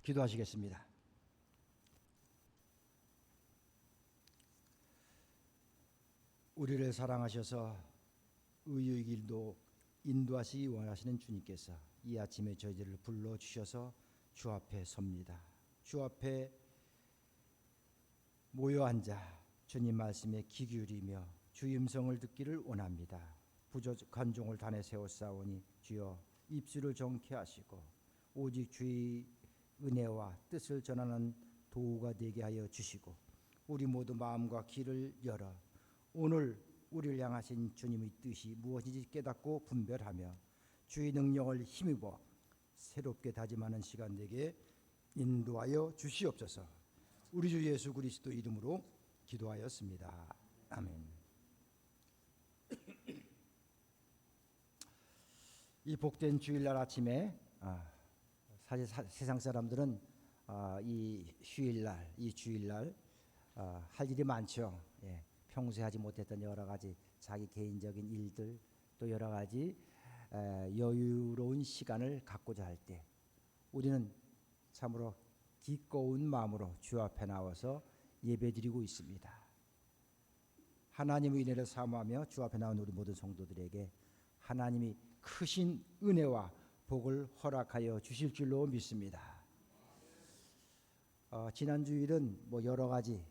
기도하시겠습니다. 우리를 사랑하셔서 의의 길도 인도하시기 원하시는 주님께서 이 아침에 저희들을 불러주셔서 주 앞에 섭니다. 주 앞에 모여 앉아 주님 말씀에 귀 기울이며 주 음성을 듣기를 원합니다. 부족한 종을 단에 세웠사오니 주여 입술을 정케 하시고 오직 주의 은혜와 뜻을 전하는 도구가 되게 하여 주시고 우리 모두 마음과 귀를 열어 오늘 우리를 향하신 주님의 뜻이 무엇인지 깨닫고 분별하며 주의 능력을 힘입어 새롭게 다짐하는 시간 되게 인도하여 주시옵소서. 우리 주 예수 그리스도 이름으로 기도하였습니다. 아멘. 이 복된 주일날 아침에 사실 세상 사람들은 이 휴일날, 이 주일날 할 일이 많죠. 평소에 하지 못했던 여러 가지 자기 개인적인 일들 또 여러 가지 여유로운 시간을 갖고자 할 때 우리는 참으로 기꺼운 마음으로 주 앞에 나와서 예배드리고 있습니다. 하나님의 은혜를 사모하며 주 앞에 나온 우리 모든 성도들에게 하나님이 크신 은혜와 복을 허락하여 주실 줄로 믿습니다. 지난 주일은 여러 가지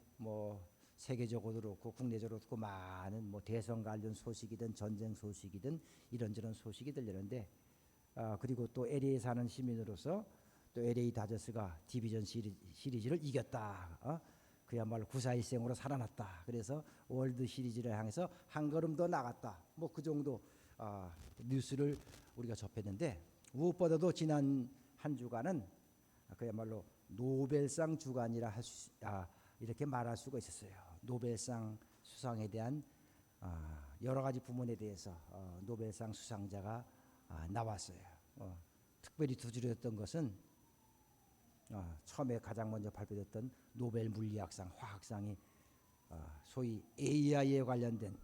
세계적으로도 그렇고 국내적으로도 그렇고 많은 대선 관련 소식이든 전쟁 소식이든 이런저런 소식이 들리는데 그리고 또 LA에 사는 시민으로서 또 LA 다저스가 디비전 시리즈를 이겼다. 그야말로 구사일생으로 살아났다. 그래서 월드 시리즈를 향해서 한 걸음 더 나갔다. 그 정도 뉴스를 우리가 접했는데 무엇보다도 지난 한 주간은 그야말로 노벨상 주간이라 이렇게 말할 수가 있었어요. 노벨상 수상에 대한 여러 가지 부문에 대해서 노벨상 수상자가 나왔어요. 특별히 두드렸던 것은 처음에 가장 먼저 발표됐던 노벨 물리학상, 화학상이 소위 AI에 관련된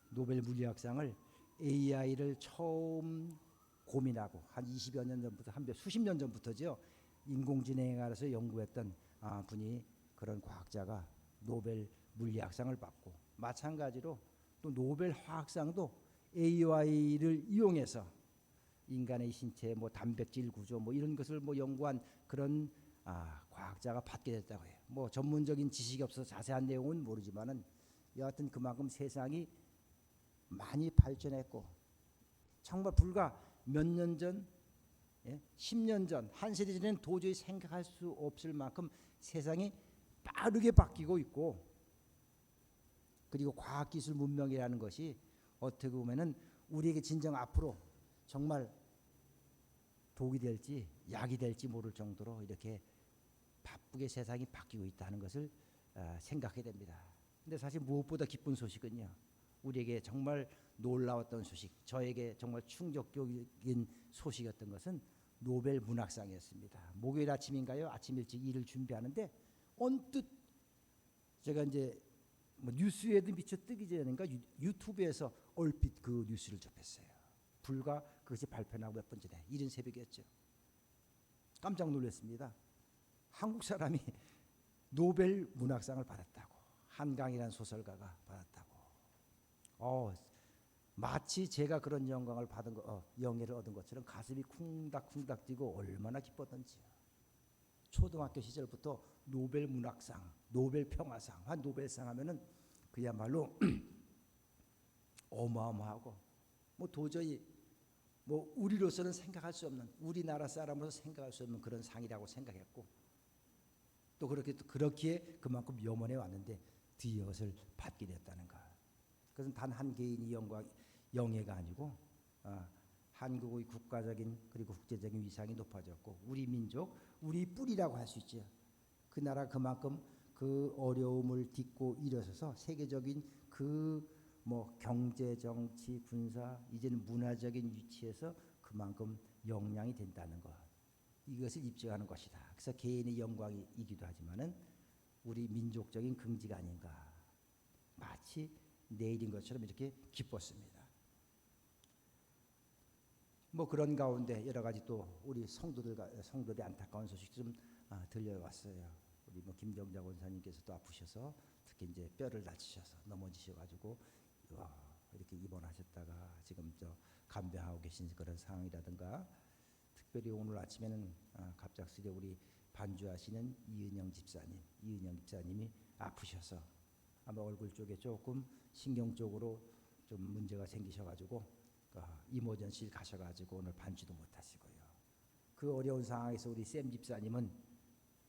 노벨 물리학상을 AI를 처음 고민하고 한 20여 년 전부터 수십 년 전부터죠. 인공지능에 관해서 연구했던 분이 그런 과학자가 노벨 물리학상을 받고 마찬가지로 또 노벨 화학상도 AI를 이용해서 인간의 신체 단백질 구조 이런 것을 연구한 그런 과학자가 받게 됐다고 해요. 전문적인 지식이 없어서 자세한 내용은 모르지만은 여하튼 그만큼 세상이 많이 발전했고 정말 불과 몇 년 전, 10년 전, 한 세대 전에는 도저히 생각할 수 없을 만큼 세상이 빠르게 바뀌고 있고 그리고 과학기술 문명이라는 것이 어떻게 보면은 우리에게 진정 앞으로 정말 독이 될지 약이 될지 모를 정도로 이렇게 바쁘게 세상이 바뀌고 있다는 것을 생각하게 됩니다. 근데 사실 무엇보다 기쁜 소식은요. 우리에게 정말 놀라웠던 소식, 저에게 정말 충격적인 소식이었던 것은 노벨 문학상이었습니다. 목요일 아침인가요? 아침 일찍 일을 준비하는데 언뜻 제가 이제 뉴스에도 미처 뜨기 전인가 유튜브에서 얼핏 그 뉴스를 접했어요. 불과 그것이 발표나고 몇 번 전에 이른 새벽이었죠. 깜짝 놀랐습니다. 한국 사람이 노벨 문학상을 받았다고, 한강이라는 소설가가 받았다고. 마치 제가 그런 영광을 받은 영예를 얻은 것처럼 가슴이 쿵닥쿵닥 뛰고 얼마나 기뻤던지요. 초등학교 시절부터 노벨 문학상, 노벨 평화상, 한 노벨상 하면은 그야말로 어마어마하고 도저히 우리로서는 생각할 수 없는, 우리나라 사람으로서 생각할 수 없는 그런 상이라고 생각했고 또 그렇기에 그만큼 염원해 왔는데 드디어 그것을 받게 됐다는 것. 그것은 단 한 개인이 영예가 아니고 한국의 국가적인 그리고 국제적인 위상이 높아졌고 우리 민족, 우리 뿌리라고 할 수 있죠. 그 나라 그만큼 그 어려움을 딛고 일어서서 세계적인 경제, 정치, 군사, 이제는 문화적인 위치에서 그만큼 역량이 된다는 것. 이것을 입증하는 것이다. 그래서 개인의 영광이기도 하지만은 우리 민족적인 긍지가 아닌가. 마치 내일인 것처럼 이렇게 기뻤습니다. 뭐 그런 가운데 여러 가지 또 우리 성도들이 안타까운 소식 좀 들려왔어요. 우리 뭐 김정자 원사님께서도 아프셔서 특히 이제 뼈를 다치셔서 넘어지셔가지고 이렇게 입원하셨다가 지금 저 간병하고 계신 그런 상황이라든가, 특별히 오늘 아침에는 갑작스레 우리 반주하시는 이은영 집사님이 아프셔서 아마 얼굴 쪽에 조금 신경적으로 좀 문제가 생기셔가지고 이모전실 가셔가지고 오늘 반주도 못하시고요. 그 어려운 상황에서 우리 샘 집사님은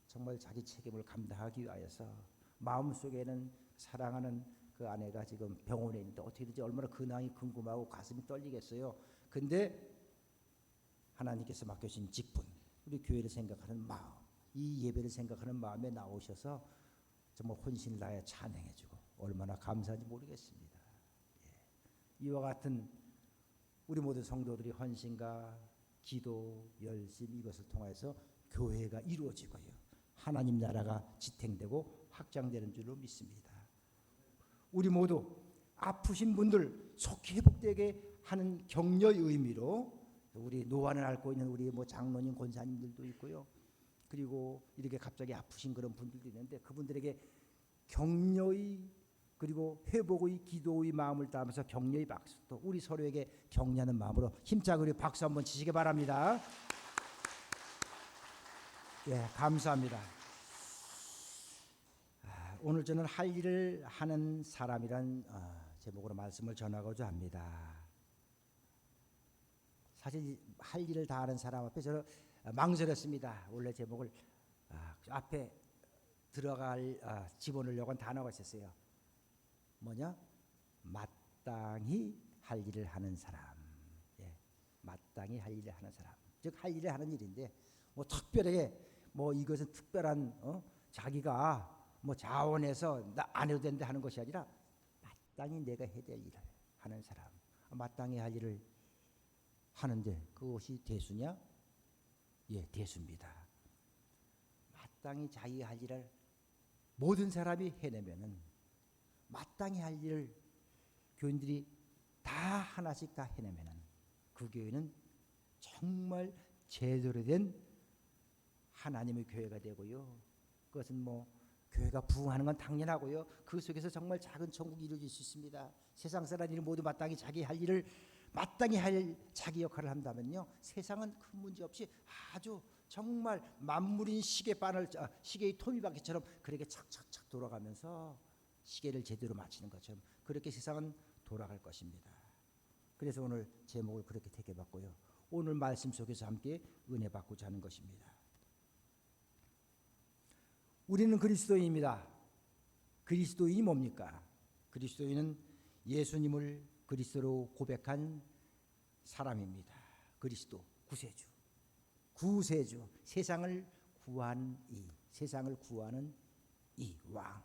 정말 자기 책임을 감당하기 위하여서 마음속에는 사랑하는 그 아내가 지금 병원에 있는데 어떻게 되지 얼마나 근황이 궁금하고 가슴이 떨리겠어요. 근데 하나님께서 맡겨주신 직분, 우리 교회를 생각하는 마음, 이 예배를 생각하는 마음에 나오셔서 정말 혼신을 다해 찬양해주고 얼마나 감사한지 모르겠습니다. 이와 같은 우리 모든 성도들이 헌신과 기도, 열심 이것을 통해서 교회가 이루어지고요, 하나님 나라가 지탱되고 확장되는 줄로 믿습니다. 우리 모두 아프신 분들 속히 회복되게 하는 격려의 의미로 우리 노안을 앓고 있는 우리 뭐 장로님, 권사님들도 있고요. 그리고 이렇게 갑자기 아프신 그런 분들도 있는데 그분들에게 격려의 그리고 회복의 기도의 마음을 담아서 격려의 박수, 또 우리 서로에게 격려하는 마음으로 힘차게 우리 박수 한번 치시기 바랍니다. 예, 감사합니다. 오늘 저는 할 일을 하는 사람이란 제목으로 말씀을 전하고자 합니다. 사실 할 일을 다 하는 사람 앞에 저는 망설였습니다. 원래 제목을 앞에 들어갈 집어넣으려고 한 단어가 있었어요. 뭐냐? 마땅히 할 일을 하는 사람. 예, 마땅히 할 일을 하는 사람. 즉 할 일을 하는 일인데 뭐 특별하게 뭐 이것은 특별한 자기가 뭐 자원해서 나 안 해도 된다 하는 것이 아니라 마땅히 내가 해야 될 일을 하는 사람. 마땅히 할 일을 하는데 그것이 대수냐? 예, 대수입니다. 마땅히 자기 할 일을 모든 사람이 해내면은, 마땅히 할 일을 교인들이 다 하나씩 다 해내면은 그 교회는 정말 제대로 된 하나님의 교회가 되고요. 그것은 뭐 교회가 부흥하는 건 당연하고요. 그 속에서 정말 작은 천국이 이루어질 수 있습니다. 세상 사람들이 모두 마땅히 자기 할 일을 마땅히 할 자기 역할을 한다면요, 세상은 큰 문제 없이 아주 정말 만물인 시계의 토미바퀴처럼 그렇게 착착착 돌아가면서 시계를 제대로 맞추는 것처럼 그렇게 세상은 돌아갈 것입니다. 그래서 오늘 제목을 그렇게 택해봤고요. 오늘 말씀 속에서 함께 은혜 받고자 하는 것입니다. 우리는 그리스도인입니다. 그리스도인이 뭡니까? 그리스도인은 예수님을 그리스도로 고백한 사람입니다. 그리스도, 구세주, 세상을 구하는 이 왕.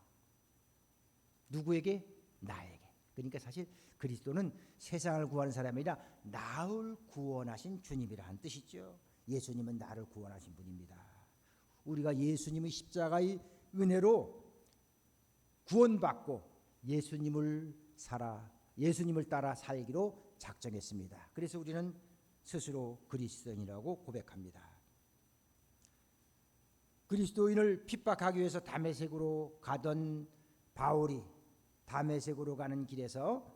누구에게? 나에게. 그러니까 사실 그리스도는 세상을 구하는 사람이 아니라 나를 구원하신 주님이라는 뜻이죠. 예수님은 나를 구원하신 분입니다. 우리가 예수님의 십자가의 은혜로 구원받고 예수님을 따라 살기로 작정했습니다. 그래서 우리는 스스로 그리스도인이라고 고백합니다. 그리스도인을 핍박하기 위해서 다메섹으로 가던 바울이 다메섹으로 가는 길에서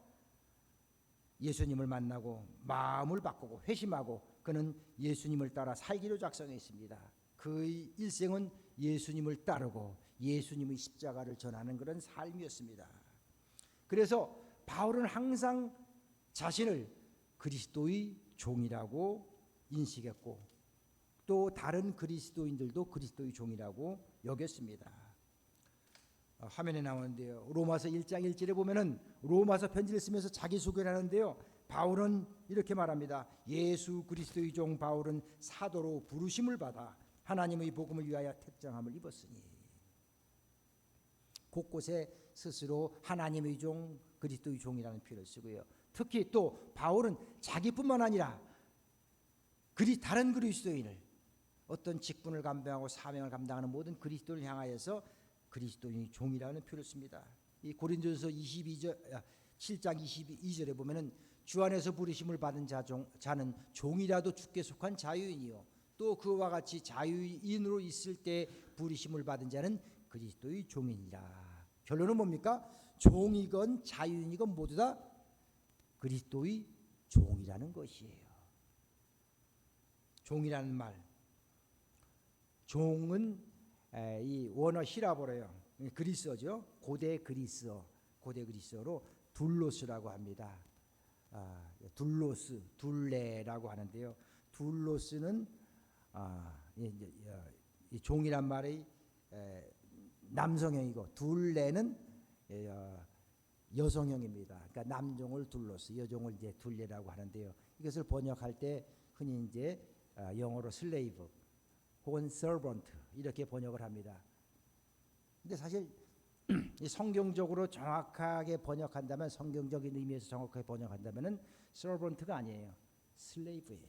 예수님을 만나고 마음을 바꾸고 회심하고 그는 예수님을 따라 살기로 작정했습니다. 그의 일생은 예수님을 따르고 예수님의 십자가를 전하는 그런 삶이었습니다. 그래서 바울은 항상 자신을 그리스도의 종이라고 인식했고 또 다른 그리스도인들도 그리스도의 종이라고 여겼습니다. 화면에 나오는데요, 로마서 1장 1절에 보면은 로마서 편지를 쓰면서 자기소개를 하는데요, 바울은 이렇게 말합니다. 예수 그리스도의 종 바울은 사도로 부르심을 받아 하나님의 복음을 위하여 택정함을 입었으니. 곳곳에 스스로 하나님의 종, 그리스도의 종이라는 표현을 쓰고요. 특히 또 바울은 자기뿐만 아니라 다른 그리스도인을, 어떤 직분을 감당하고 사명을 감당하는 모든 그리스도를 향하여서 그리스도인의 종이라는 표현을 씁니다. 이 고린도전서 7장 22절에 보면은 주 안에서 부르심을 받은 자는 종이라도 주께 속한 자유인이요 또 그와 같이 자유인으로 있을 때 부르심을 받은 자는 그리스도의 종이니라. 결론은 뭡니까? 종이건 자유인이건 모두 다 그리스도의 종이라는 것이에요. 종이라는 말, 종은 이 원어 히라보로요. 그리스어죠. 고대 그리스어로 둘로스라고 합니다. 둘로스, 둘레라고 하는데요. 둘로스는 이 종이란 말이 남성형이고 둘레는 여성형입니다. 그러니까 남종을 둘로스, 여종을 이제 둘레라고 하는데요. 이것을 번역할 때 흔히 이제 영어로 슬레이브 혹은 서번트 이렇게 번역을 합니다. 근데 사실 성경적으로 정확하게 번역한다면, 성경적인 의미에서 정확하게 번역한다면은 서번트가 아니에요. 슬레이브예요.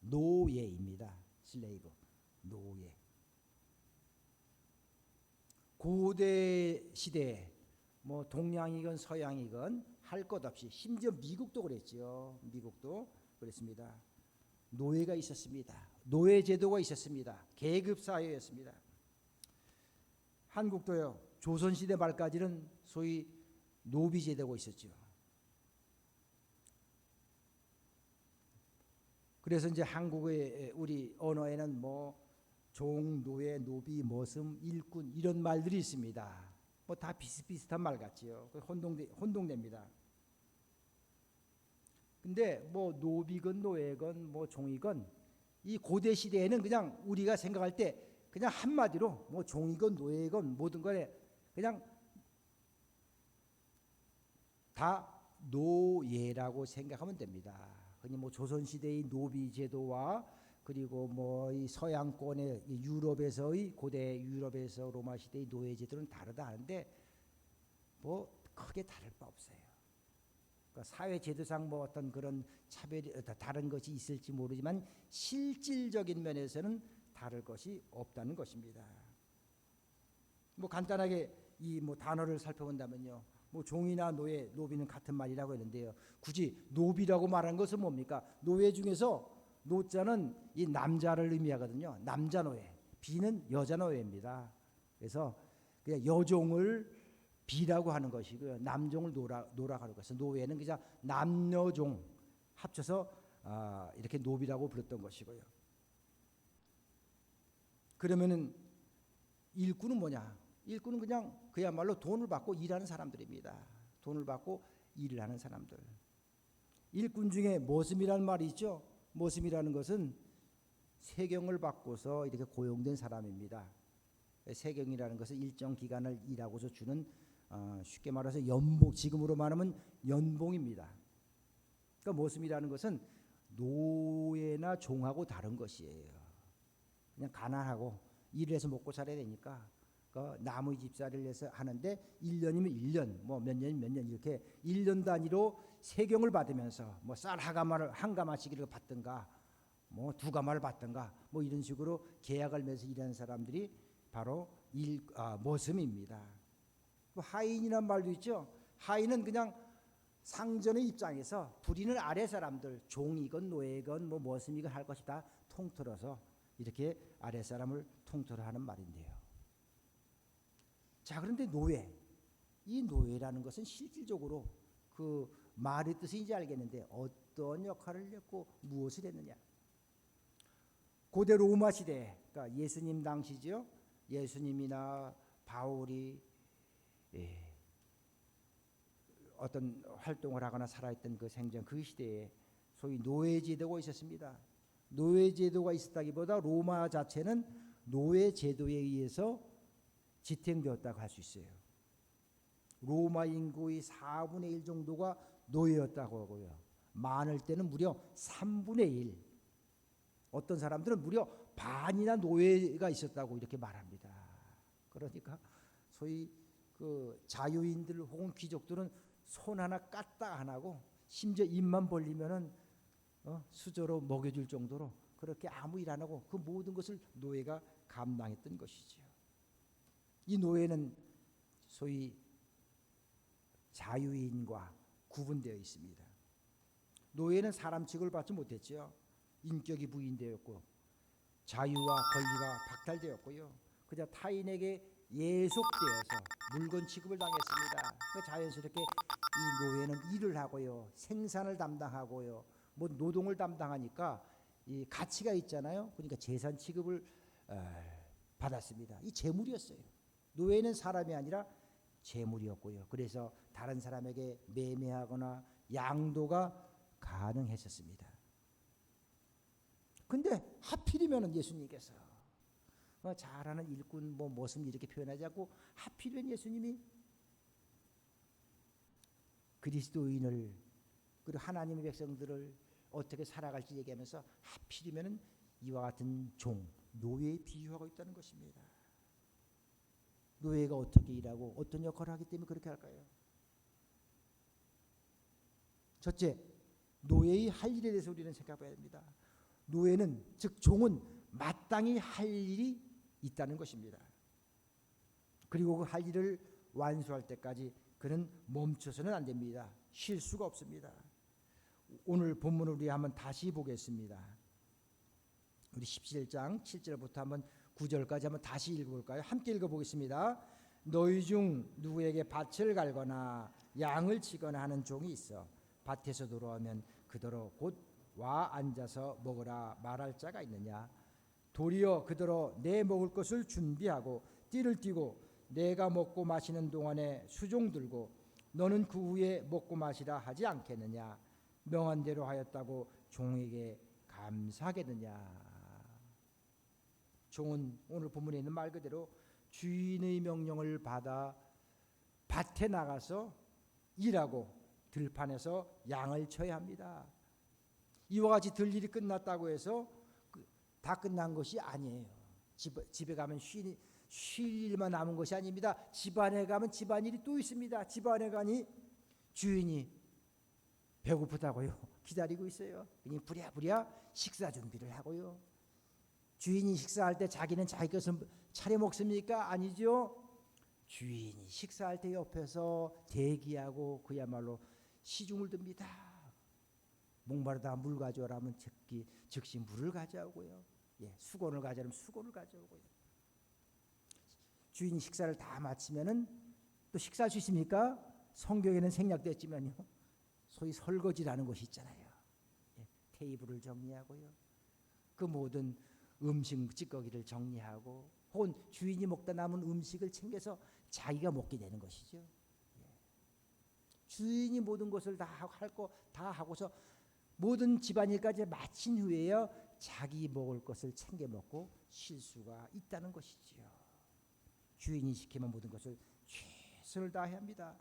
노예입니다. 슬레이브, 노예. 고대 시대에 뭐 동양이건 서양이건 할 것 없이, 심지어 미국도 그랬죠. 미국도 그랬습니다. 노예가 있었습니다. 노예 제도가 있었습니다. 계급 사회였습니다. 한국도요. 조선시대 말까지는 소위 노비 제도가 있었죠. 그래서 이제 한국의 우리 언어에는 뭐 종, 노예, 노비, 머슴, 일꾼 이런 말들이 있습니다. 뭐 다 비슷비슷한 말 같지요. 혼동됩니다. 근데 뭐 노비건 노예건 뭐 종이건 이 고대 시대에는 그냥 우리가 생각할 때 그냥 한마디로 뭐 종이건 노예건 모든 거에 그냥 다 노예라고 생각하면 됩니다. 흔히 뭐 조선 시대의 노비 제도와 그리고 뭐 이 서양권의 유럽에서의 고대 유럽에서 로마 시대의 노예 제도는 다르다 하는데 뭐 크게 다를 바 없어요. 그러니까 사회 제도상 뭐 어떤 그런 차별이 다른 것이 있을지 모르지만 실질적인 면에서는 다를 것이 없다는 것입니다. 뭐 간단하게 이 뭐 단어를 살펴본다면요, 뭐 종이나 노예, 노비는 같은 말이라고 했는데요. 굳이 노비라고 말한 것은 뭡니까? 노예 중에서 노자는 이 남자를 의미하거든요. 남자 노예, 비는 여자 노예입니다. 그래서 그냥 여종을 비라고 하는 것이고요. 남종을 노라고 하는 것은 노예는 그냥 남녀종 합쳐서 이렇게 노비라고 불렀던 것이고요. 그러면은 일꾼은 뭐냐? 일꾼은 그냥 그야말로 돈을 받고 일하는 사람들입니다. 돈을 받고 일을 하는 사람들. 일꾼 중에 머슴이라는 말이 있죠. 머슴이라는 것은 세경을 받고서 이렇게 고용된 사람입니다. 세경이라는 것은 일정 기간을 일하고서 주는 쉽게 말해서 연봉, 지금으로 말하면 연봉입니다. 그러니까 머슴이라는 것은 노예나 종하고 다른 것이에요. 그냥 가난하고 일을 해서 먹고 살아야 되니까 나무 집사를 해서 하는데 1년이면 1년, 뭐 몇 년이면 몇 년 이렇게 1년 단위로 세경을 받으면서 뭐 쌀 한 가마씩 이렇게 받든가 뭐 2가마를 받든가 뭐 이런 식으로 계약을 맺어서 일하는 사람들이 바로 머슴입니다. 하인이란 말도 있죠. 하인은 그냥 상전의 입장에서 부리는 아래 사람들, 종이건 노예건 뭐 머슴이건 할 것이 다 통틀어서 이렇게 아래 사람을 통틀어 하는 말인데요. 자, 그런데 노예, 이 노예라는 것은 실질적으로 그 말의 뜻인지 알겠는데 어떤 역할을 했고 무엇을 했느냐? 고대 로마 시대, 그러니까 예수님 당시죠. 예수님이나 바울이 어떤 활동을 하거나 살아있던 그 생전 그 시대에 소위 노예 제도가 있었습니다. 노예 제도가 있었다기보다 로마 자체는 노예 제도에 의해서 지탱되었다고 할 수 있어요. 로마 인구의 4분의 1 정도가 노예였다고 하고요. 많을 때는 무려 3분의 1. 어떤 사람들은 무려 반이나 노예가 있었다고 이렇게 말합니다. 그러니까 소위 그 자유인들 혹은 귀족들은 손 하나 까딱 안 하고 심지어 입만 벌리면은 수저로 먹여줄 정도로 그렇게 아무 일 안 하고 그 모든 것을 노예가 감당했던 것이지요. 이 노예는 소위 자유인과 구분되어 있습니다. 노예는 사람 취급을 받지 못했죠. 인격이 부인되었고 자유와 권리가 박탈되었고요. 그저 타인에게 예속되어서 물건 취급을 당했습니다. 자연스럽게 이 노예는 일을 하고요, 생산을 담당하고요, 뭐 노동을 담당하니까 이 가치가 있잖아요. 그러니까 재산 취급을 받았습니다. 이 재물이었어요. 노예는 사람이 아니라 재물이었고요. 그래서 다른 사람에게 매매하거나 양도가 가능했었습니다. 근데 하필이면 예수님께서 잘하는 일꾼 뭐 모습 이렇게 표현하지 않고 하필이면 예수님이 그리스도인을 그리고 하나님의 백성들을 어떻게 살아갈지 얘기하면서 하필이면 이와 같은 종, 노예에 비유하고 있다는 것입니다. 노예가 어떻게 일하고 어떤 역할을 하기 때문에 그렇게 할까요? 첫째, 노예의 할 일에 대해서 우리는 생각해야 됩니다. 노예는 즉 종은 마땅히 할 일이 있다는 것입니다. 그리고 그 할 일을 완수할 때까지 그는 멈춰서는 안 됩니다. 쉴 수가 없습니다. 오늘 본문을 우리 한번 다시 보겠습니다. 우리 17장 7절부터 한번 9절까지 한번 다시 읽어볼까요? 함께 읽어보겠습니다. 너희 중 누구에게 밭을 갈거나 양을 치거나 하는 종이 있어 밭에서 돌아오면 그대로 곧 와 앉아서 먹으라 말할 자가 있느냐? 도리어 그대로 내 먹을 것을 준비하고 띠를 띠고 내가 먹고 마시는 동안에 수종 들고 너는 그 후에 먹고 마시라 하지 않겠느냐? 명한 대로 하였다고 종에게 감사하겠느냐? 종은 오늘 본문에 있는 말 그대로 주인의 명령을 받아 밭에 나가서 일하고 들판에서 양을 쳐야 합니다. 이와 같이 들일이 끝났다고 해서 다 끝난 것이 아니에요. 집에 가면 쉴 일만 남은 것이 아닙니다. 집안에 가면 집안일이 또 있습니다. 집안에 가니 주인이 배고프다고요 기다리고 있어요. 그냥 부랴부랴 식사 준비를 하고요. 주인이 식사할 때 자기는 자기 것을 차려 먹습니까? 아니죠. 주인이 식사할 때 옆에서 대기하고 그야말로 시중을 듭니다. 목마르다 물 가져오라면 즉시 물을 가져오고요. 수건을 가져오면 수건을 가져오고요. 주인이 식사를 다 마치면은 또 식사할 수 있습니까? 성경에는 생략됐지만요. 소위 설거지라는 것이 있잖아요. 테이블을 정리하고요. 그 모든 음식 찌꺼기를 정리하고 혹은 주인이 먹다 남은 음식을 챙겨서 자기가 먹게 되는 것이죠. 주인이 모든 것을 다 할 거 다 하고서 모든 집안일까지 마친 후에야 자기 먹을 것을 챙겨 먹고 쉴 수가 있다는 것이지요. 주인이 시키면 모든 것을 최선을 다해야 합니다.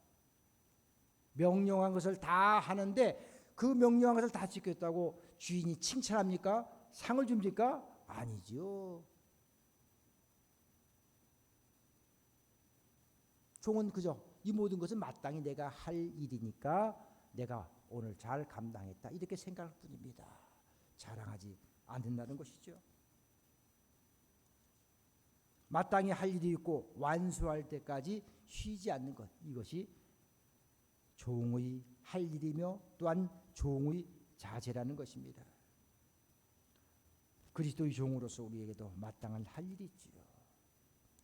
명령한 것을 다 하는데 그 명령한 것을 다 지켰다고 주인이 칭찬합니까? 상을 줍니까? 아니죠. 종은 그저 이 모든 것은 마땅히 내가 할 일이니까 내가 오늘 잘 감당했다 이렇게 생각할 뿐입니다. 자랑하지 않는다는 것이죠. 마땅히 할 일이 있고 완수할 때까지 쉬지 않는 것, 이것이 종의 할 일이며 또한 종의 자세라는 것입니다. 그리스도의 종으로서 우리에게도 마땅한 할 일이 있지요.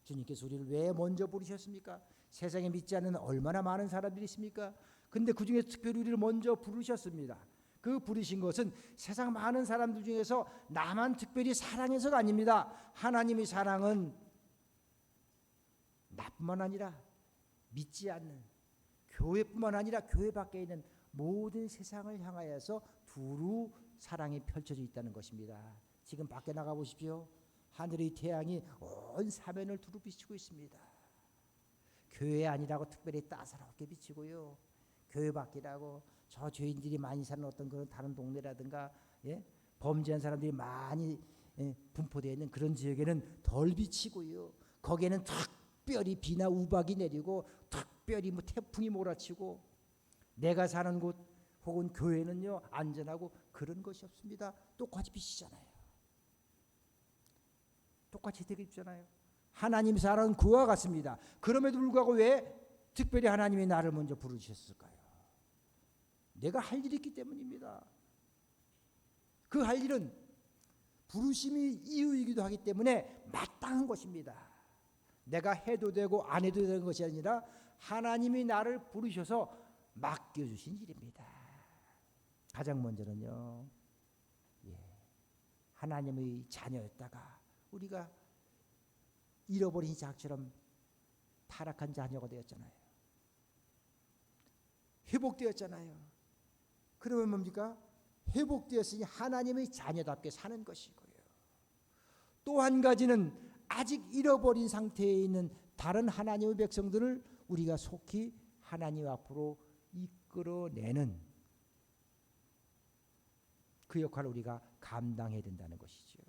주님께서 우리를 왜 먼저 부르셨습니까? 세상에 믿지 않는 얼마나 많은 사람들이 있습니까? 근데 그 중에 특별히 우리를 먼저 부르셨습니다. 그 부르신 것은 세상 많은 사람들 중에서 나만 특별히 사랑해서가 아닙니다. 하나님의 사랑은 나뿐만 아니라 믿지 않는 교회뿐만 아니라 교회 밖에 있는 모든 세상을 향하여서 두루 사랑이 펼쳐져 있다는 것입니다. 지금 밖에 나가 보십시오. 하늘의 태양이 온 사면을 두루 비치고 있습니다. 교회 아니라고 특별히 따사롭게 비치고요. 교회 밖이라고 저 죄인들이 많이 사는 어떤 그런 다른 동네라든가 범죄한 사람들이 많이 분포되어 있는 그런 지역에는 덜 비치고요. 거기에는 특별히 비나 우박이 내리고 특별히 뭐 태풍이 몰아치고 내가 사는 곳 혹은 교회는요 안전하고 그런 것이 없습니다. 똑같이 비치잖아요. 똑같이 되게 입잖아요. 하나님 사랑은 그와 같습니다. 그럼에도 불구하고 왜 특별히 하나님이 나를 먼저 부르셨을까요? 내가 할 일이 있기 때문입니다. 그 할 일은 부르심이 이유이기도 하기 때문에 마땅한 것입니다. 내가 해도 되고 안 해도 되는 것이 아니라 하나님이 나를 부르셔서 맡겨주신 일입니다. 가장 먼저는요, 하나님의 자녀였다가 우리가 잃어버린 자처럼 타락한 자녀가 되었잖아요. 회복되었잖아요. 그러면 뭡니까? 회복되었으니 하나님의 자녀답게 사는 것이고요. 또 한 가지는 아직 잃어버린 상태에 있는 다른 하나님의 백성들을 우리가 속히 하나님 앞으로 이끌어내는 그 역할을 우리가 감당해야 된다는 것이죠.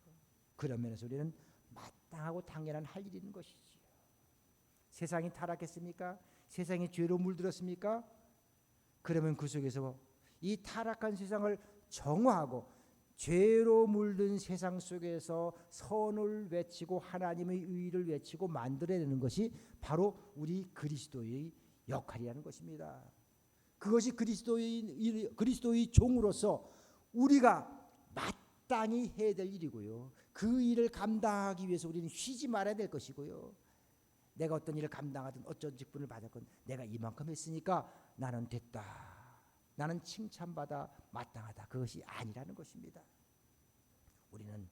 그런 면에서 우리는 마땅하고 당연한 할 일이 있는 것이지요. 세상이 타락했습니까? 세상이 죄로 물들었습니까? 그러면 그 속에서 이 타락한 세상을 정화하고 죄로 물든 세상 속에서 선을 외치고 하나님의 의를 외치고 만들어내는 것이 바로 우리 그리스도의 역할이라는 것입니다. 그것이 그리스도의 종으로서 우리가 마땅히 해야 될 일이고요. 그 일을 감당하기 위해서 우리는 쉬지 말아야 될 것이고요. 내가 어떤 일을 감당하든 어떤 직분을 받았건 내가 이만큼 했으니까 나는 됐다. 나는 칭찬받아 마땅하다. 그것이 아니라는 것입니다. 우리는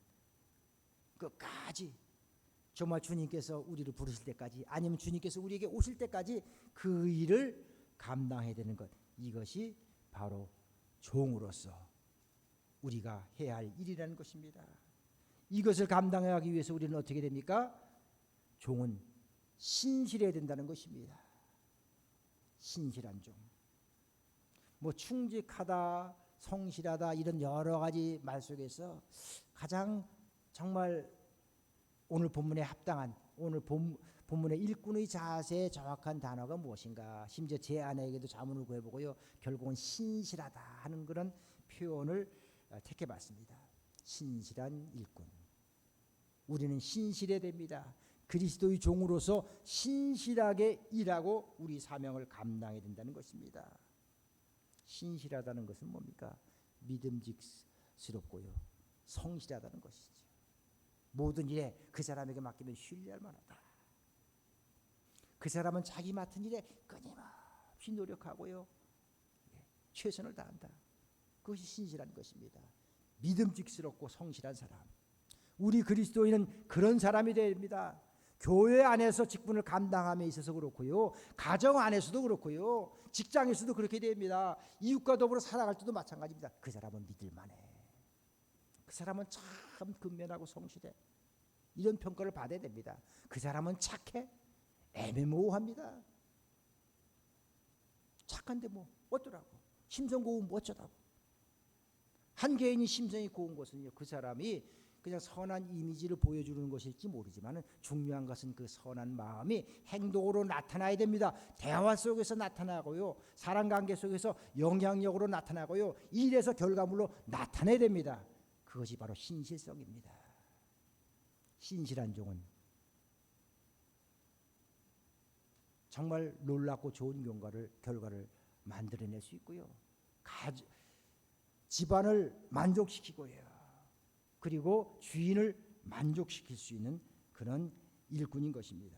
끝까지 정말 주님께서 우리를 부르실 때까지 아니면 주님께서 우리에게 오실 때까지 그 일을 감당해야 되는 것. 이것이 바로 종으로서 우리가 해야 할 일이라는 것입니다. 이것을 감당하기 위해서 우리는 어떻게 됩니까? 종은 신실해야 된다는 것입니다. 신실한 종. 뭐 충직하다, 성실하다 이런 여러 가지 말 속에서 가장 정말 오늘 본문에 합당한 오늘 본문의 일꾼의 자세에 정확한 단어가 무엇인가? 심지어 제 아내에게도 자문을 구해보고요. 결국은 신실하다 하는 그런 표현을 택해봤습니다. 신실한 일꾼. 우리는 신실해야 됩니다. 그리스도의 종으로서 신실하게 일하고 우리 사명을 감당해야 된다는 것입니다. 신실하다는 것은 뭡니까? 믿음직스럽고요. 성실하다는 것이죠. 모든 일에 그 사람에게 맡기면 신뢰할 만하다. 그 사람은 자기 맡은 일에 끊임없이 노력하고요. 최선을 다한다. 그것이 신실한 것입니다. 믿음직스럽고 성실한 사람. 우리 그리스도인은 그런 사람이 되어야 됩니다. 교회 안에서 직분을 감당함에 있어서 그렇고요. 가정 안에서도 그렇고요. 직장에서도 그렇게 됩니다. 이웃과 더불어 살아갈 때도 마찬가지입니다. 그 사람은 믿을만해. 그 사람은 참 근면하고 성실해. 이런 평가를 받아야 됩니다. 그 사람은 착해. 애매모호합니다. 착한데 뭐 어쩌라고. 심성 고운 뭐 어쩌라고. 한 개인이 심성이 고운 것은요. 그 사람이 그냥 선한 이미지를 보여주는 것일지 모르지만 중요한 것은 그 선한 마음이 행동으로 나타나야 됩니다. 대화 속에서 나타나고요. 사람관계 속에서 영향력으로 나타나고요. 일에서 결과물로 나타나야 됩니다. 그것이 바로 신실성입니다. 신실한 종은 정말 놀랍고 좋은 결과를 만들어낼 수 있고요. 집안을 만족시키고요. 그리고 주인을 만족시킬 수 있는 그런 일꾼인 것입니다.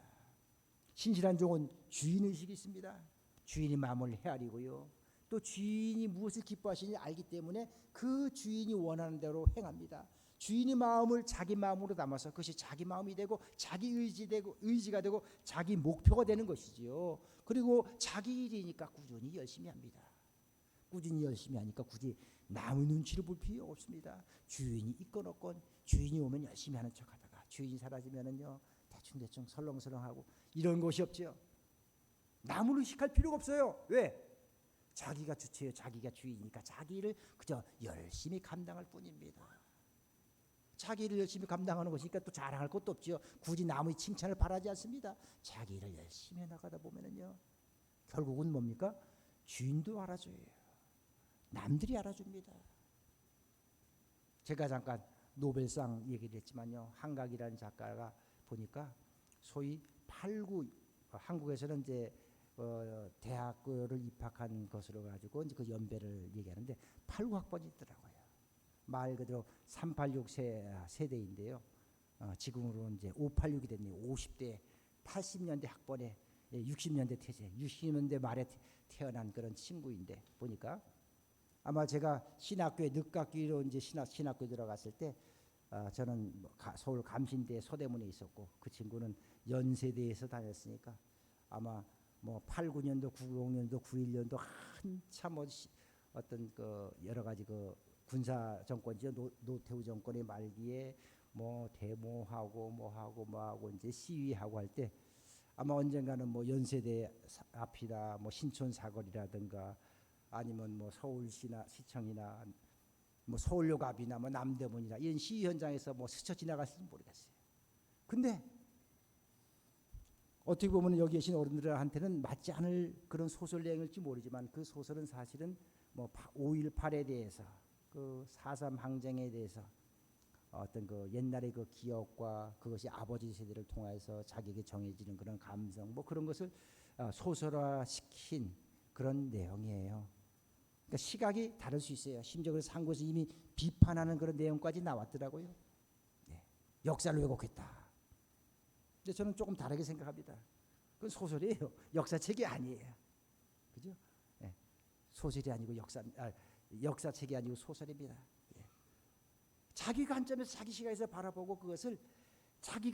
신실한 종은 주인의식이 있습니다. 주인이 마음을 헤아리고요. 또 주인이 무엇을 기뻐하시는지 알기 때문에 그 주인이 원하는 대로 행합니다. 주인의 마음을 자기 마음으로 담아서 그것이 자기 마음이 되고 자기 의지가 되고 자기 목표가 되는 것이지요. 그리고 자기 일이니까 꾸준히 열심히 합니다. 꾸준히 열심히 하니까 굳이 남의 눈치를 볼 필요 없습니다. 주인이 있건 없건 주인이 오면 열심히 하는 척하다가 주인이 사라지면은요 대충 설렁설렁하고 이런 것이 없지요. 남을 의식할 필요가 없어요. 왜? 자기가 주체요. 자기가 주인이니까 자기 일을 그저 열심히 감당할 뿐입니다. 자기 일을 열심히 감당하는 것이니까 또 자랑할 것도 없지요. 굳이 남의 칭찬을 바라지 않습니다. 자기 일을 열심히 해나가다 보면은요 결국은 뭡니까? 주인도 알아줘요. 남들이 알아줍니다. 제가 잠깐 노벨상 얘기를 했지만요. 한각이라는 작가가 보니까 소위 89 한국에서는 이제 대학교를 입학한 것으로 가지고 이제 그 연배를 얘기하는데 89학번이 있더라고요. 말 그대로 386 세대인데요. 지금으로는 이제 586이 됐네요. 50대 80년대 학번에 60년대 태세, 60년대 말에 태어난 그런 친구인데 보니까 아마 제가 신학교에 늦학기로 이제 신학교 들어갔을 때 저는 서울 감신대 서대문에 있었고 그 친구는 연세대에서 다녔으니까 아마 뭐 8, 9년도, 90년도, 91년도 한참 어떤 그 여러 가지 그 군사 정권이죠. 노태우 정권의 말기에 뭐 데모하고 뭐하고 이제 시위하고 할 때 아마 언젠가는 뭐 연세대 앞이나 뭐 신촌 사거리라든가 아니면 뭐 서울시나 시청이나 뭐 서울역 앞이나 뭐 남대문이나 이런 시위 현장에서 뭐 스쳐 지나갔을지 모르겠어요. 근데 어떻게 보면 여기 계신 어른들한테는 맞지 않을 그런 소설 내용일지 모르지만 그 소설은 사실은 뭐 5.18에 대해서 그 4.3 항쟁에 대해서 어떤 그 옛날의 그 기억과 그것이 아버지 세대를 통해서 자기에게 정해지는 그런 감성 뭐 그런 것을 소설화시킨 그런 내용이에요. 그러니까 시각이 다를 수 있어요. 심지어 그래서 한국에서 이미 비판하는 그런 내용까지 나왔더라고요. 네. 역사를 왜곡했다. 근데 저는 조금 다르게 생각합니다. 그건 소설이에요. 역사책이 아니에요. 그죠? 네. 소설이 아니고 역사책이 아니고 소설입니다. 네. 자기 관점에서 자기 시각에서 바라보고 그것을 자기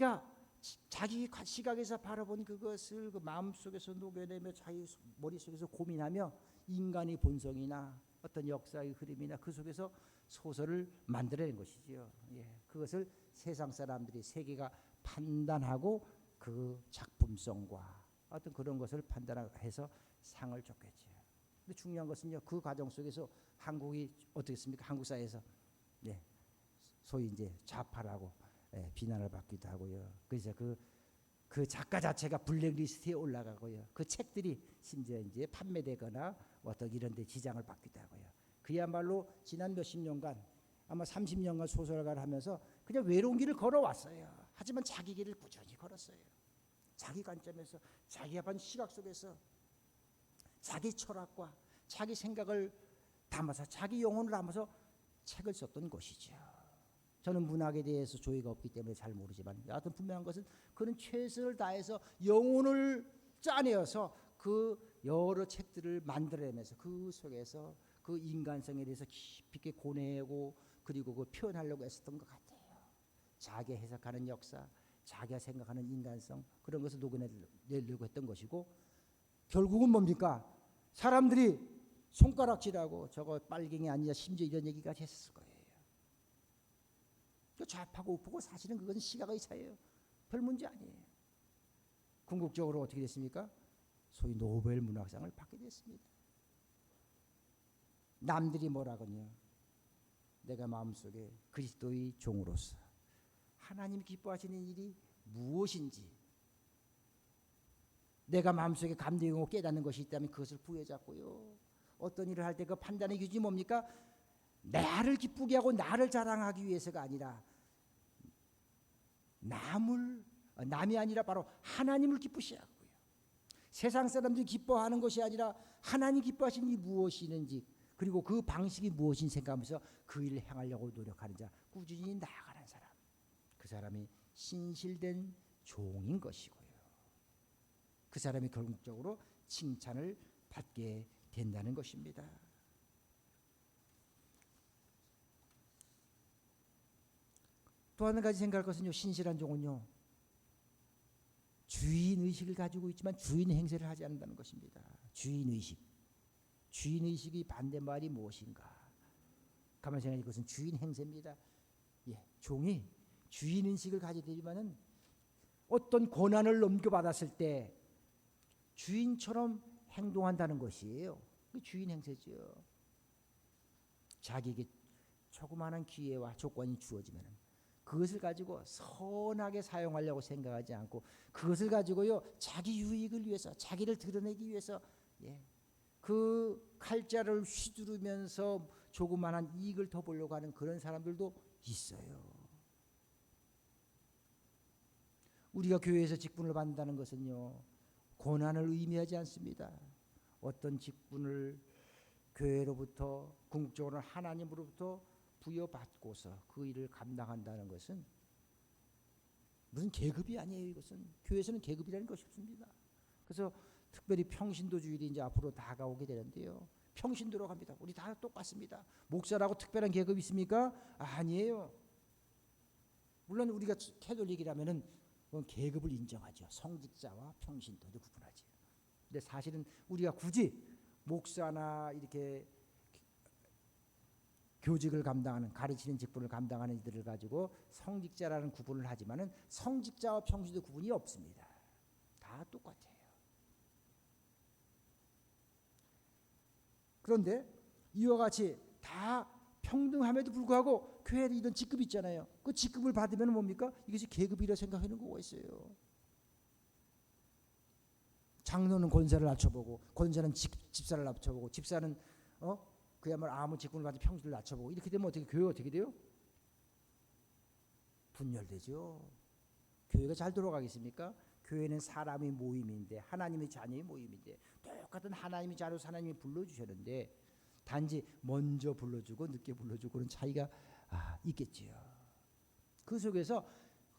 시각에서 바라본 그것을 그 마음속에서 녹여내며 자기 머릿속에서 고민하며 인간의 본성이나 어떤 역사의 흐름이나 그 속에서 소설을 만들어낸 것이지요. 예. 그것을 세상 사람들이 세계가 판단하고 그 작품성과 어떤 그런 것을 판단해서 상을 줬겠죠. 근데 중요한 것은요. 그 과정 속에서 한국이 어떻겠습니까? 한국 사회에서 예. 소위 이제 좌파라고 비난을 받기도 하고요. 그래서 그 작가 자체가 블랙리스트에 올라가고요. 그 책들이 심지어 이제 판매되거나 어떤 이런 데 지장을 받기도 하고요. 그야말로 지난 몇십 년간 아마 30년간 소설가를 하면서 그냥 외로운 길을 걸어왔어요. 하지만 자기 길을 꾸준히 걸었어요. 자기 관점에서 자기가 본 시각 속에서 자기 철학과 자기 생각을 담아서 자기 영혼을 담아서 책을 썼던 것이죠. 저는 문학에 대해서 조예가 없기 때문에 잘 모르지만 여하튼 분명한 것은 그는 최선을 다해서 영혼을 짜내어서 그 여러 책들을 만들어내면서 그 속에서 그 인간성에 대해서 깊이 있게 고뇌하고 그리고 그 표현하려고 했었던 것 같아요. 자기가 해석하는 역사, 자기가 생각하는 인간성 그런 것을 녹여내려고 했던 것이고 결국은 뭡니까? 사람들이 손가락질하고 저거 빨갱이 아니냐 심지어 이런 얘기까지 했을 거예요. 좌파고 우파고 사실은 그것은 시각의 차이예요. 별 문제 아니에요. 궁극적으로 어떻게 됐습니까? 소위 노벨 문학상을 받게 됐습니다. 남들이 뭐라거든요. 내가 마음속에 그리스도의 종으로서 하나님 기뻐하시는 일이 무엇인지 내가 마음속에 감동하고 깨닫는 것이 있다면 그것을 부여잡고요. 어떤 일을 할 때 그 판단의 기준이 뭡니까? 나를 기쁘게 하고 나를 자랑하기 위해서가 아니라 남이 아니라 바로 하나님을 기쁘시게 하고요. 세상 사람들이 기뻐하는 것이 아니라 하나님 기뻐하시는 일이 무엇이는지 그리고 그 방식이 무엇인지 생각하면서 그 일을 행하려고 노력하는 자 꾸준히 나아가는 사람 그 사람이 신실된 종인 것이고요. 그 사람이 결국적으로 칭찬을 받게 된다는 것입니다. 또 한 가지 생각할 것은요. 신실한 종은요. 주인의식을 가지고 있지만 주인 행세를 하지 않는다는 것입니다. 주인의식. 주인의식이 반대말이 무엇인가? 가만히 생각해 그것은 주인 행세입니다. 예, 종이 주인의식을 가지게 되지만은 어떤 고난을 넘겨받았을 때 주인처럼 행동한다는 것이에요. 그 주인 행세죠. 자기에게 조그마한 기회와 조건이 주어지면 그것을 가지고 선하게 사용하려고 생각하지 않고 그것을 가지고요 자기 유익을 위해서 자기를 드러내기 위해서 그 칼자를 휘두르면서 조그마한 이익을 더 보려고 하는 그런 사람들도 있어요. 우리가 교회에서 직분을 받는다는 것은요 고난을 의미하지 않습니다. 어떤 직분을 교회로부터 궁극적으로 하나님으로부터 부여받고서 그 일을 감당한다는 것은 무슨 계급이 아니에요. 이것은 교회에서는 계급이라는 것이 없습니다. 그래서 특별히 평신도 주일이 이제 앞으로 다가오게 되는데요. 평신도로 갑니다. 우리 다 똑같습니다. 목사라고 특별한 계급이 있습니까? 아니에요. 물론 우리가 캐톨릭이라면은 계급을 인정하죠. 성직자와 평신도를 구분하죠. 근데 사실은 우리가 굳이 목사나 이렇게 교직을 감당하는 가르치는 직분을 감당하는 이들을 가지고 성직자라는 구분을 하지만은 성직자와 평신도 구분이 없습니다. 다 똑같아요. 그런데 이와 같이 다 평등함에도 불구하고 교회에 이런 직급이 있잖아요. 그 직급을 받으면 뭡니까? 이것이 계급이라 생각하는 거가 있어요. 장로는 권사를 낮춰보고, 권사는 집사를 낮춰보고, 집사는 그야말로 아무 직분을 받은 평신을 낮춰보고, 이렇게 되면 어떻게 교회가 어떻게 돼요? 분열되죠. 교회가 잘 돌아가겠습니까? 교회는 사람의 모임인데, 하나님의 자녀의 모임인데, 똑같은 하나님의 자녀로서 하나님이 불러주셨는데 단지 먼저 불러주고 늦게 불러주고 그런 차이가 있겠지요. 그 속에서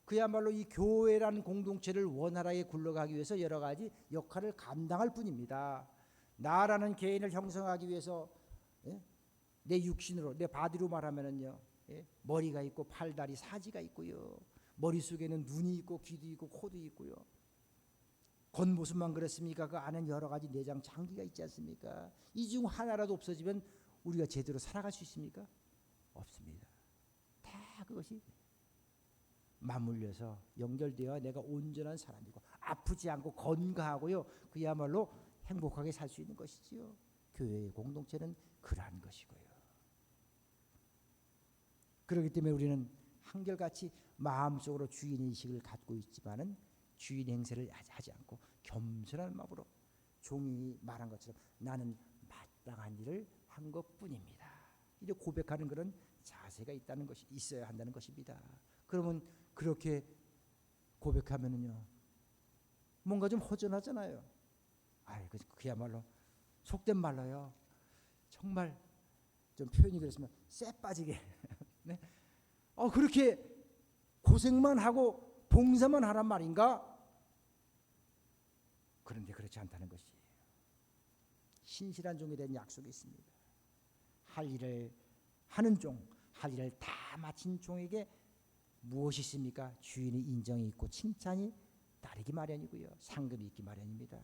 그야말로 이 교회라는 공동체를 원활하게 굴러가기 위해서 여러 가지 역할을 감당할 뿐입니다. 나라는 개인을 형성하기 위해서 내 육신으로, 내 바디로 말하면은요, 머리가 있고 팔다리 사지가 있고요, 머릿속에는 눈이 있고 귀도 있고 코도 있고요. 겉모습만 그렇습니까? 그 안에는 여러 가지 내장 장기가 있지 않습니까? 이 중 하나라도 없어지면 우리가 제대로 살아갈 수 있습니까? 없습니다. 다 그것이 맞물려서 연결되어 내가 온전한 사람이고 아프지 않고 건강하고요, 그야말로 행복하게 살 수 있는 것이지요. 교회의 공동체는 그러한 것이고요. 그렇기 때문에 우리는 한결같이 마음속으로 주인의식을 갖고 있지만은 주인 행세를 하지 않고 겸손한 마음으로 종이 말한 것처럼 나는 마땅한 일을 한 것뿐입니다. 이렇게 고백하는 그런 자세가 있다는 것이 있어야 한다는 것입니다. 그러면 그렇게 고백하면은요, 뭔가 좀 허전하잖아요. 그야말로 속된 말로요, 정말 좀 표현이 그랬으면 쎄 빠지게 네? 그렇게 고생만 하고 봉사만 하란 말인가? 그런데 그렇지 않다는 것이에요. 신실한 종에 대한 약속이 있습니다. 할 일을 하는 종, 할 일을 다 마친 종에게 무엇이 있습니까? 주인의 인정이 있고 칭찬이 따르기 마련이고요, 상금이 있기 마련입니다.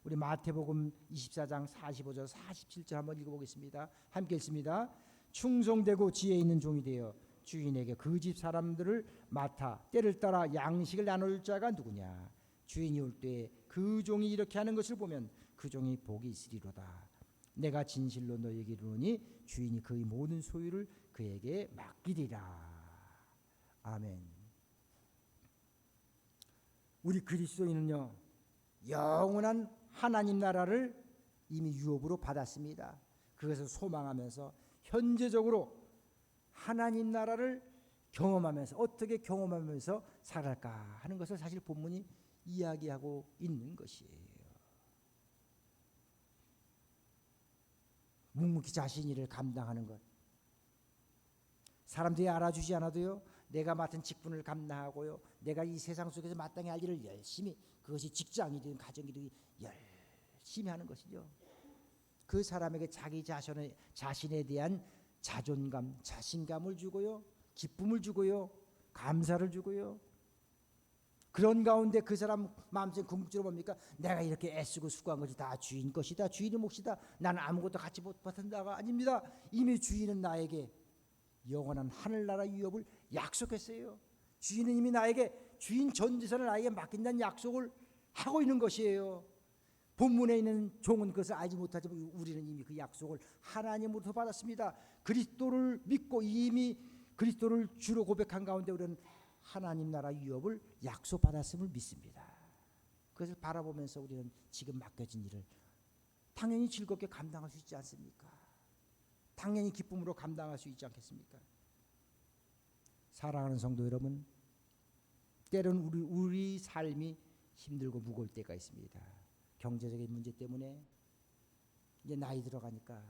우리 마태복음 24장 45절 47절 한번 읽어보겠습니다. 함께 읽습니다. 충성되고 지혜 있는 종이 되어 주인에게 그 집 사람들을 맡아 때를 따라 양식을 나눌 자가 누구냐? 주인이 올 때 그 종이 이렇게 하는 것을 보면 그 종이 복이 있으리로다. 내가 진실로 너에게 이르노니 주인이 그의 모든 소유를 그에게 맡기리라. 아멘. 우리 그리스도인은요, 영원한 하나님 나라를 이미 유업으로 받았습니다. 그것을 소망하면서 현재적으로 하나님 나라를 경험하면서 어떻게 경험하면서 살아갈까 하는 것을 사실 본문이 이야기하고 있는 것이에요. 묵묵히 자신의 일을 감당하는 것, 사람들이 알아주지 않아도요, 내가 맡은 직분을 감당하고요, 내가 이 세상 속에서 마땅히 할 일을 열심히, 그것이 직장이든 가정이든 열심히 하는 것이죠. 그 사람에게 자기 자신에 대한 자존감, 자신감을 주고요, 기쁨을 주고요, 감사를 주고요. 그런 가운데 그 사람 마음속에 궁극적으로 뭡니까? 내가 이렇게 애쓰고 수고한 것이 다 주인 것이다, 주인의 몫이다, 나는 아무것도 갖지 못한다가 아닙니다. 이미 주인은 나에게 영원한 하늘나라 유업을 약속했어요. 주인은 이미 나에게 주인 전 재산을 나에게 맡긴다는 약속을 하고 있는 것이에요. 본문에 있는 종은 그것을 알지 못하지만 우리는 이미 그 약속을 하나님으로부터 받았습니다. 그리스도를 믿고 이미 그리스도를 주로 고백한 가운데 우리는 하나님 나라 유업을 약속받았음을 믿습니다. 그것을 바라보면서 우리는 지금 맡겨진 일을 당연히 즐겁게 감당할 수 있지 않습니까? 당연히 기쁨으로 감당할 수 있지 않겠습니까? 사랑하는 성도 여러분, 때로는 우리 삶이 힘들고 무거울 때가 있습니다. 경제적인 문제 때문에, 이제 나이 들어가니까,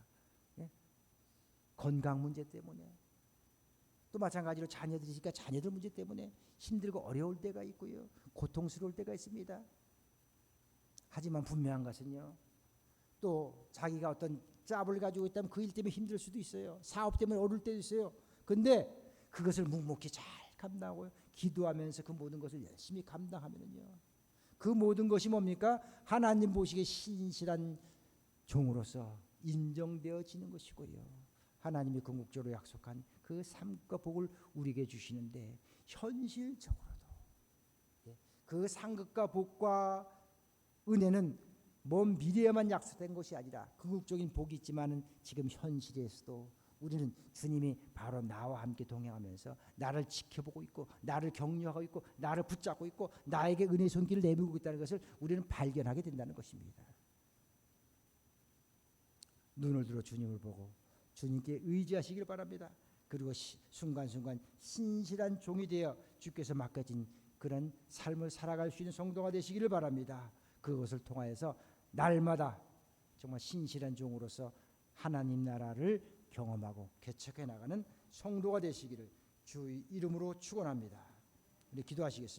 건강 문제 때문에, 또 마찬가지로 자녀들이 있으니까 자녀들 문제 때문에 힘들고 어려울 때가 있고요. 고통스러울 때가 있습니다. 하지만 분명한 것은요. 또 자기가 어떤 잡을 가지고 있다면 그 일 때문에 힘들 수도 있어요. 사업 때문에 어려울 때도 있어요. 근데 그것을 묵묵히 잘 감당하고 기도하면서 그 모든 것을 열심히 감당하면은요. 그 모든 것이 뭡니까? 하나님 보시기에 신실한 종으로서 인정되어지는 것이고요. 하나님이 궁극적으로 약속한 그 삶과 복을 우리에게 주시는데 현실적으로도 그 상급과 복과 은혜는 먼 미래에만 약속된 것이 아니라 궁극적인 복이 있지만은 지금 현실에서도 우리는 주님이 바로 나와 함께 동행하면서 나를 지켜보고 있고 나를 격려하고 있고 나를 붙잡고 있고 나에게 은혜의 손길을 내밀고 있다는 것을 우리는 발견하게 된다는 것입니다. 눈을 들어 주님을 보고 주님께 의지하시길 바랍니다. 그리고 순간순간 신실한 종이 되어 주께서 맡겨진 그런 삶을 살아갈 수 있는 성도가 되시기를 바랍니다. 그것을 통하여서 날마다 정말 신실한 종으로서 하나님 나라를 경험하고 개척해 나가는 성도가 되시기를 주의 이름으로 축원합니다. 우리 기도하시겠습니다.